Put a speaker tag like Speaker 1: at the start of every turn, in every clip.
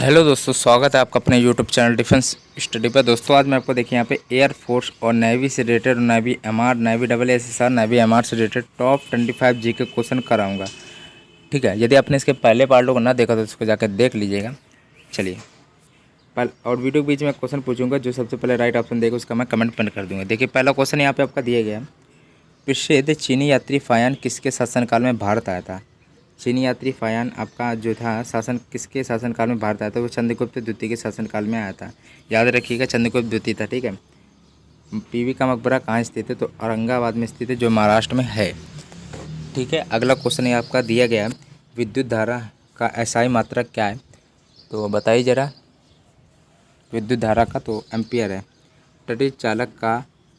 Speaker 1: Hello दोस्तों, स्वागत है आपका अपने यूट्यूब चैनल डिफेंस स्टडी पर। दोस्तों आज मैं आपको देखिए यहाँ पे एयरफोर्स और नेवी से related, navy MR, navy double SSR, navy MR से रिलेटेड टॉप 25 जी के क्वेश्चन कराऊंगा। ठीक है, यदि आपने इसके पहले पार्टों को ना देखा तो इसको जाकर देख लीजिएगा। चलिए और वीडियो के बीच में क्वेश्चन पूछूंगा, जो सबसे पहले राइट ऑप्शन देगा उसका मैं कमेंट पिन कर दूँगा। देखिए पहला क्वेश्चन यहाँ पे आपका दिया गया है, प्रसिद्ध चीनी यात्री फायान किसके शासनकाल में भारत आया था। चीनी यात्री फायान आपका जो था शासन किसके शासनकाल में भारत आया था, वो चंद्रगुप्त द्वितीय के शासनकाल में आया था। याद रखिएगा चंद्रगुप्त द्वितीय था। ठीक है, पीवी का मकबरा कहाँ स्थित है, तो औरंगाबाद में स्थित है, जो महाराष्ट्र में है। ठीक है, अगला क्वेश्चन ये आपका दिया गया है, विद्युत धारा का एसआई मात्रक क्या है, तो बताइए ज़रा। विद्युत धारा का तो एम्पियर है। तटित चालक का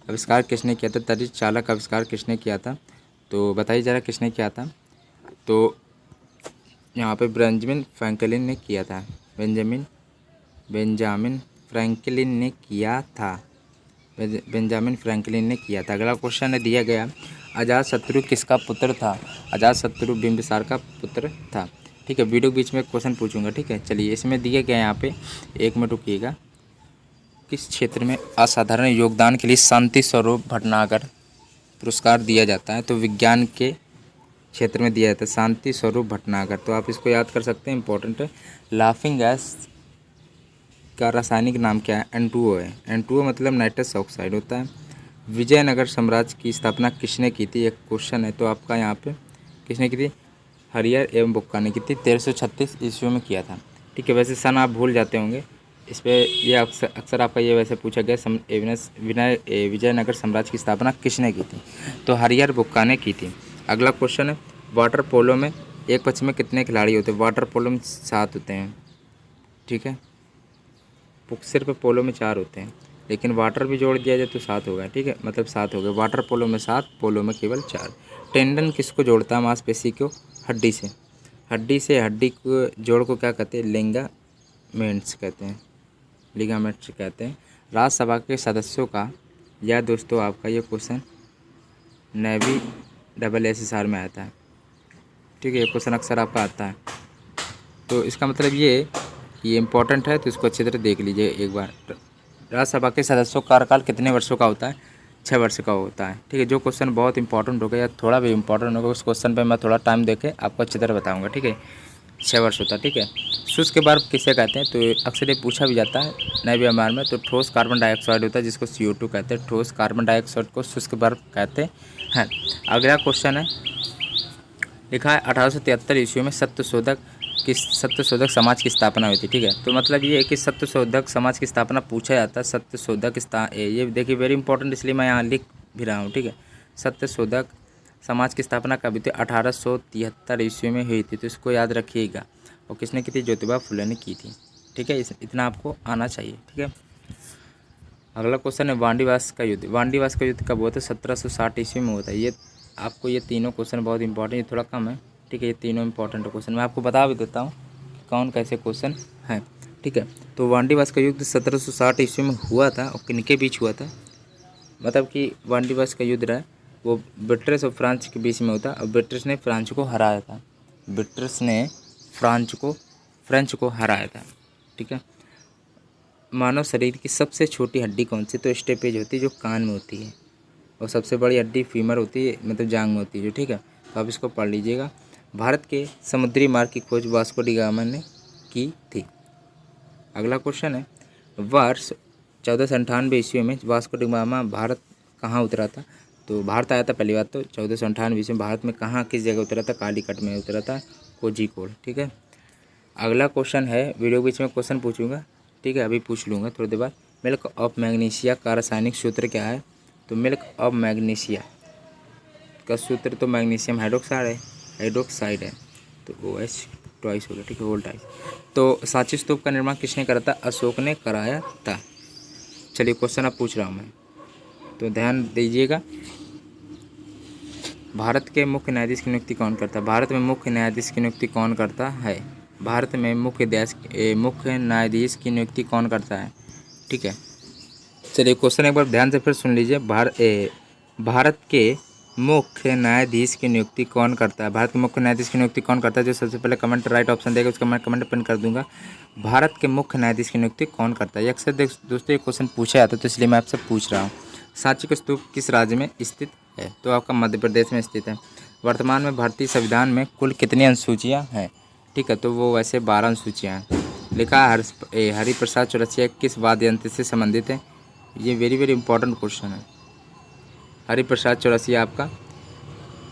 Speaker 1: आविष्कार किसने किया था, तटित चालक का आविष्कार किसने किया था, तो बताइए ज़रा किसने किया था। तो यहाँ पे बेंजामिन फ्रैंकलिन ने किया था। बेंजामिन फ्रैंकलिन ने किया था। बेंजामिन फ्रैंकलिन ने किया था। अगला क्वेश्चन है दिया गया, अजातशत्रु किसका पुत्र था। अजातशत्रु बिंबिसार का पुत्र था। ठीक है, वीडियो के बीच में क्वेश्चन पूछूंगा। ठीक है, चलिए इसमें दिया गया यहाँ पे, एक मिनट रुकिएगा। किस क्षेत्र में असाधारण योगदान के लिए शांति स्वरूप भटनागर पुरस्कार दिया जाता है, तो विज्ञान के क्षेत्र में दिया जाता है, शांति स्वरूप भटनागर। तो आप इसको याद कर सकते हैं, इंपॉर्टेंट है। लाफिंग गैस का रासायनिक नाम क्या है, N2O है। N2O मतलब नाइट्रस ऑक्साइड होता है। विजयनगर साम्राज्य की स्थापना किसने की थी, एक क्वेश्चन है। तो आपका यहाँ पे किसने की थी, हरियर एवं बुक्का ने की थी। 1336 ईस्वी में किया था। ठीक है, वैसे सन आप भूल जाते होंगे इस पर, ये अक्सर आपका ये वैसे पूछा गया, विजयनगर साम्राज्य की स्थापना किसने की थी, तो हरियर बुक्का ने की थी। अगला क्वेश्चन है, वाटर पोलो में एक पक्ष में कितने खिलाड़ी होते हैं। वाटर पोलो में 7 होते हैं। ठीक है, सिर्फ पोलो में 4 होते हैं, लेकिन वाटर भी जोड़ दिया जाए तो 7 होगा। ठीक है, मतलब 7 हो गए। वाटर पोलो में 7, पोलो में केवल 4। टेंडन किसको जोड़ता है, मांसपेशी को हड्डी से। हड्डी को जोड़ को क्या कहते हैं, लिगामेंट्स कहते हैं। लिगामेंट्स कहते हैं। राज्यसभा के सदस्यों का, या दोस्तों आपका ये क्वेश्चन नेवी डबल एसएसआर में आता है। ठीक है, ये क्वेश्चन अक्सर आपका आता है, तो इसका मतलब ये इम्पोर्टेंट है, तो इसको अच्छी तरह देख लीजिए एक बार। राज्यसभा के सदस्यों का कार्यकाल कितने वर्षों का होता है, 6 वर्ष का होता है। ठीक है, जो क्वेश्चन बहुत इंपॉर्टेंट होगा या थोड़ा भी इंपॉर्टेंट होगा, उस क्वेश्चन पे मैं थोड़ा टाइम देके आपको अच्छी तरह बताऊंगा। ठीक है, 6 वर्ष होता है। ठीक है, शुष्क बर्फ किसे कहते हैं, तो अक्सर ये पूछा भी जाता है नेवी एमआर में। तो ठोस कार्बन डाइऑक्साइड होता है, जिसको CO2 कहते हैं। ठोस कार्बन डाइऑक्साइड को शुष्क बर्फ कहते हैं। अगला क्वेश्चन है, लिखा है 1873 ईस्वी में सत्यशोधक समाज की स्थापना हुई थी। ठीक है, तो मतलब ये है कि सत्यशोधक समाज की स्थापना पूछा जाता है। ये देखिए वेरी इंपॉर्टेंट, इसलिए मैं यहाँ लिख भी रहा हूँ। ठीक है, सत्यशोधक समाज की स्थापना कभी थी, 1873 ईस्वी में हुई थी, तो इसको याद रखिएगा। और किसने की थी, ज्योतिबा फुले ने की थी। ठीक है, इतना आपको आना चाहिए। ठीक है, अगला क्वेश्चन है, वांडीवास का युद्ध। वांडीवास का युद्ध कब हुआ था, 1760 ईस्वी में होता है। ये तीनों क्वेश्चन बहुत इंपॉर्टेंट, ये थोड़ा कम है। ठीक है, ये तीनों इंपॉर्टेंट क्वेश्चन मैं आपको बता भी देता हूँ कि कौन कैसे क्वेश्चन हैं। ठीक है, तो वांडीवास का युद्ध 1760 ईस्वी में हुआ था, और किनके बीच हुआ था, मतलब कि वांडीवास का युद्ध रहा वो ब्रिटिश और फ्रांस के बीच में होता, और ब्रिटिश ने फ्रांस को हराया था। ब्रिटिश ने फ्रेंच को हराया था। ठीक है, मानव शरीर की सबसे छोटी हड्डी कौन सी, तो स्टेपेज होती है, जो कान में होती है। और सबसे बड़ी हड्डी फीमर होती है, मतलब जांग में होती है जो। ठीक है, तो आप इसको पढ़ लीजिएगा। भारत के समुद्री मार्ग की खोज वास्को डी गामा ने की थी। अगला क्वेश्चन है, वर्ष 1498 ईस्वी में वास्को डी गामा भारत कहाँ उतरा था, तो भारत आया था पहली बात तो 1498 ईस्वी में। भारत में कहाँ किस जगह उतरा था, कालीकट में उतरा था, कोझिकोड। ठीक है, अगला क्वेश्चन है, वीडियो के बीच में क्वेश्चन पूछूंगा। ठीक है, अभी पूछ लूँगा थोड़ी देर बाद। मिल्क ऑफ मैग्नीशिया का रासायनिक सूत्र क्या है, तो मिल्क ऑफ मैग्नीशिया का सूत्र तो मैग्नीशियम हाइड्रोक्साइड है, तो OH ट्वाइस हो गया। ठीक है, होल टाइस। तो सांची स्तूप का निर्माण किसने करा था, अशोक ने कराया था। चलिए क्वेश्चन अब पूछ रहा हूँ मैं, तो ध्यान दीजिएगा। भारत के मुख्य न्यायाधीश की नियुक्ति कौन करता है, भारत में मुख्य न्यायाधीश की नियुक्ति कौन करता है, भारत में मुख्य न्यायाधीश की नियुक्ति कौन करता है। ठीक है, चलिए क्वेश्चन एक बार ध्यान से फिर सुन लीजिए। भारत के मुख्य न्यायाधीश की नियुक्ति कौन करता है? भारत के मुख्य न्यायाधीश की नियुक्ति कौन करता है? जो सबसे पहले कमेंट राइट ऑप्शन देगा उसका मैं कमेंट पिन कर दूंगा। भारत के मुख्य न्यायाधीश की नियुक्ति कौन करता है? ये अक्सर दोस्तों ये क्वेश्चन पूछा जाता है, तो इसलिए मैं आपसे पूछ रहा हूँ। सांची का स्तूप किस राज्य में स्थित है? तो आपका मध्य प्रदेश में स्थित है। वर्तमान में भारतीय संविधान में कुल कितनी अनुसूचियाँ हैं? ठीक है, तो वो वैसे 12 अनुसूचियाँ हैं। लिखा हरिप्रसाद चौरसिया किस वाद्य यंत्र से संबंधित है? ये वेरी वेरी इंपॉर्टेंट क्वेश्चन है। हरिप्रसाद चौरसिया आपका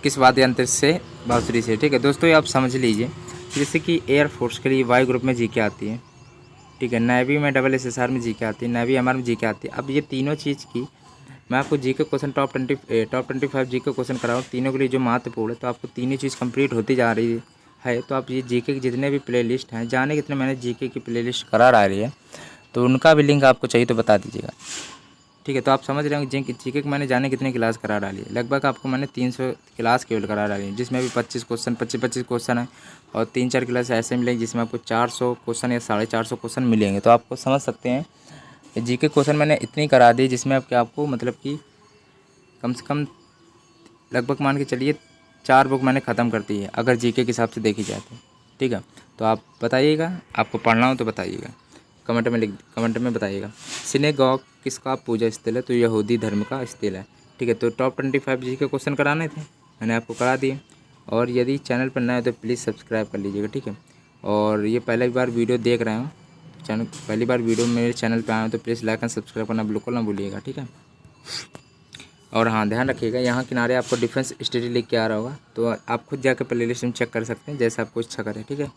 Speaker 1: किस वाद्य यंत्र से? बांसुरी से। ठीक है दोस्तों, ये आप समझ लीजिए। जैसे कि एयरफोर्स के लिए वायु ग्रुप में जीके आती है, ठीक है, नेवी में SSR में जीके आती है, नेवी MR में जीके आती है। अब ये तीनों चीज़ की मैं आपको GK question top 25 GK question कराऊँ, तीनों के लिए जो महत्वपूर्ण है, तो आपको तीनों चीज़ कंप्लीट होती जा रही है। तो आप ये जीके के जितने भी प्ले लिस्ट हैं, जाने कितने मैंने जीके की प्ले लिस्ट करा रही है, तो उनका भी लिंक आपको चाहिए तो बता दीजिएगा। ठीक है, तो आप समझ रहे हो जीके के मैंने जाने कितने क्लास करा डाली है। लगभग आपको मैंने 300 क्लास केवल करा डाली है, जिसमें भी 25 क्वेश्चन 25 क्वेश्चन है, और 3-4 क्लास ऐसे मिलेंगे जिसमें आपको 400 क्वेश्चन या 450 क्वेश्चन मिलेंगे। तो आपको समझ सकते हैं जीके क्वेश्चन मैंने इतनी करा दी, जिसमें आपको मतलब कि कम से कम लगभग मान के चलिए 4 बुक मैंने ख़त्म कर दी है, अगर जीके के हिसाब से देखी जाए तो। ठीक है, तो आप बताइएगा, आपको पढ़ना हो तो बताइएगा, कमेंट में बताइएगा। सिनेगॉग किसका पूजा स्थल है? तो यहूदी धर्म का स्थल है। ठीक है, तो टॉप 25 जी के क्वेश्चन कराने थे, मैंने आपको करा दिए। और यदि चैनल पर नए हो तो प्लीज़ सब्सक्राइब कर लीजिएगा। ठीक है, और ये पहली बार वीडियो देख रहे हो, पहली बार वीडियो मेरे चैनल पर आए हो तो प्लीज़ लाइक एंड सब्सक्राइब करना बिल्कुल ना भूलिएगा। ठीक है, और हाँ ध्यान रखिएगा, यहाँ किनारे आपको डिफेंस स्टडी लिख के आ रहा होगा, तो आप खुद जाकर प्ले लिस्ट में चेक कर सकते हैं, जैसे आपको इच्छा करें। ठीक है।